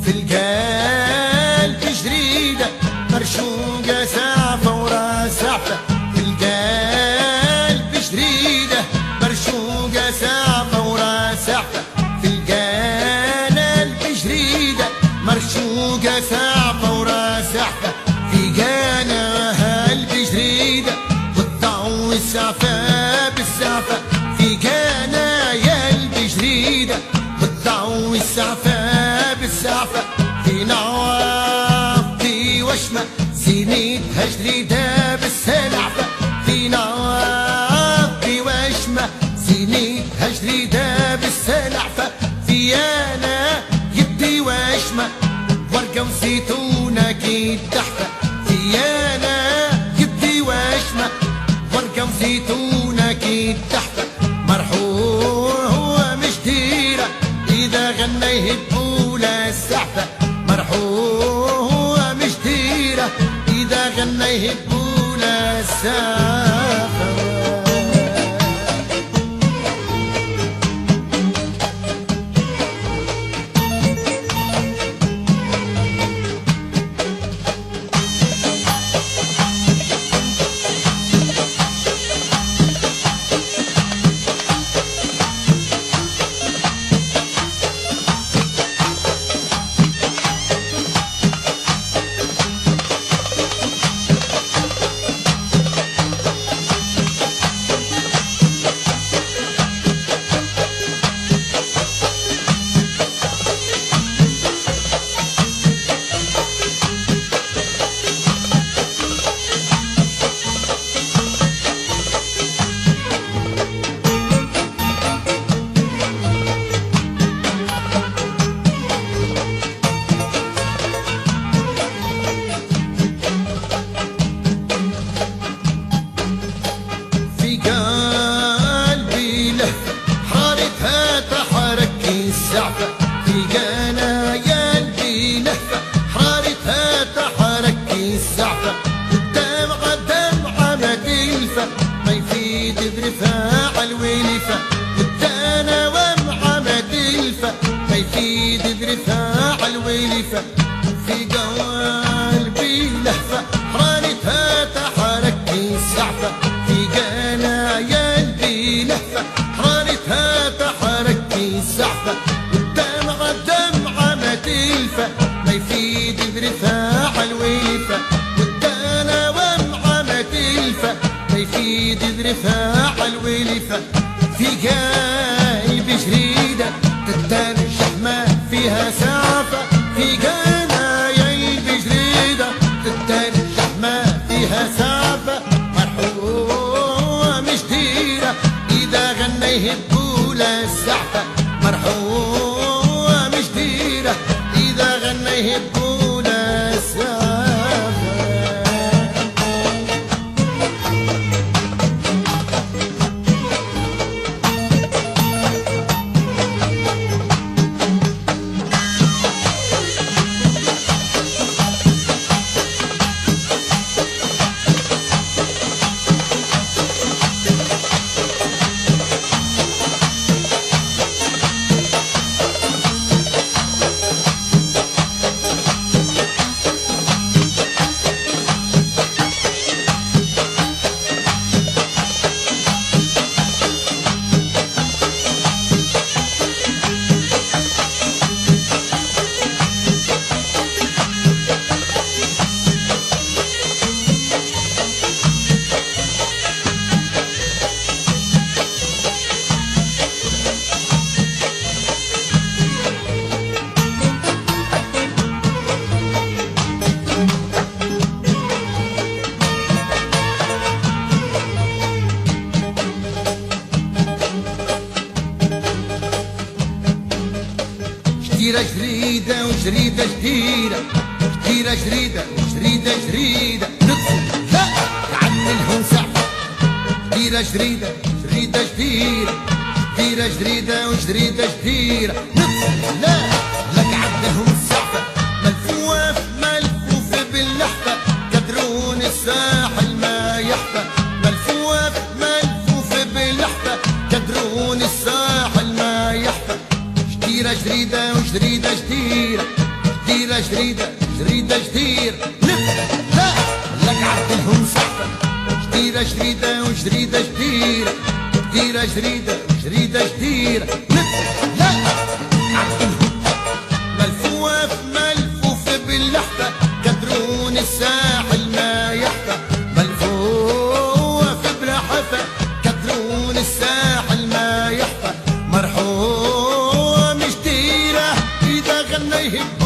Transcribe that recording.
في القلب جريدة مرشوقة سعفة ورا سعفة، في القلب جريدة مرشوقة سعفة ورا سعفة، في القلب جريدة مرشوقة سعفة ورا سعفة، في قلب جريدة والضوء السعفة بالسعفة، في قلب جريدة والضوء السعفة بالسعفة، في نواف في وشمة زينتها جريدة بالسلعفة، في نواف في وشمة زينتها جريدة بالسلعفة، في أنا يدي وشمة ورقة وزيتونة كيد تحفة، في أنا يدي وشمة ورقة وزيتونة كيد تحفة، مرحوم هو مش ديرة إذا غنى يهبوا السعفة، مرحوم هو مش ديرة إذا غنى يهبوا السعفة. السعفة في قنايا قلبي لهفة حرارتها تحرك السعفة، والدمعة دمعة ما تلفة ما يفيد برفاع الولفة، والدنا ومعة ما تلفة ما يفيد برفاع الولفة، في قلبي لهفة حرارتها تحرك السعفة، في قنايا قلبي لهفة حرارتها تحرك السعفة، والدمعة دمعة ما تلفة ما يفيد برفاع الولفة، والدنا ومعة ما تلفة ما يفيد برفاع الولفة، في قلب جريدة تترجح ما فيها سعفة، في قنايا قلب جريدة تترجح ما فيها سعفة، مرحوم مش ديرة إذا غنى يهبوا السعفة، مرحوم مش ديرة إذا غنى يهبوا السعفة. جريدة جريدة وجريدة جديدة، جريدة جريدة وجريدة جريدة نقصد لا تعملهم سعفة، جريدة جريدة جريدة جديدة، جريدة جريدة وجريدة جديدة نقصد لا لك عندهم السعفة، ملفوف ملفوف باللحفة قدرون الساحل ما يحفى، ملفوف ملفوف باللحفة قدرون الساحل ما يحفى، جريدة جريدة وجريدة جديدة، جديرة جديدة جديدة جدير لف لا لك عدلهم سحبة جديرة جديدة وجديدة جديرة جديرة جديدة جديدة جديرة لف لا عدلهم ملفوف ملفوف باللحفة كدرون الساحل ما يحفى ملفوف بلحفة كدرون الساحل ما يحفى مرحوم جديرة إذا غنى يهب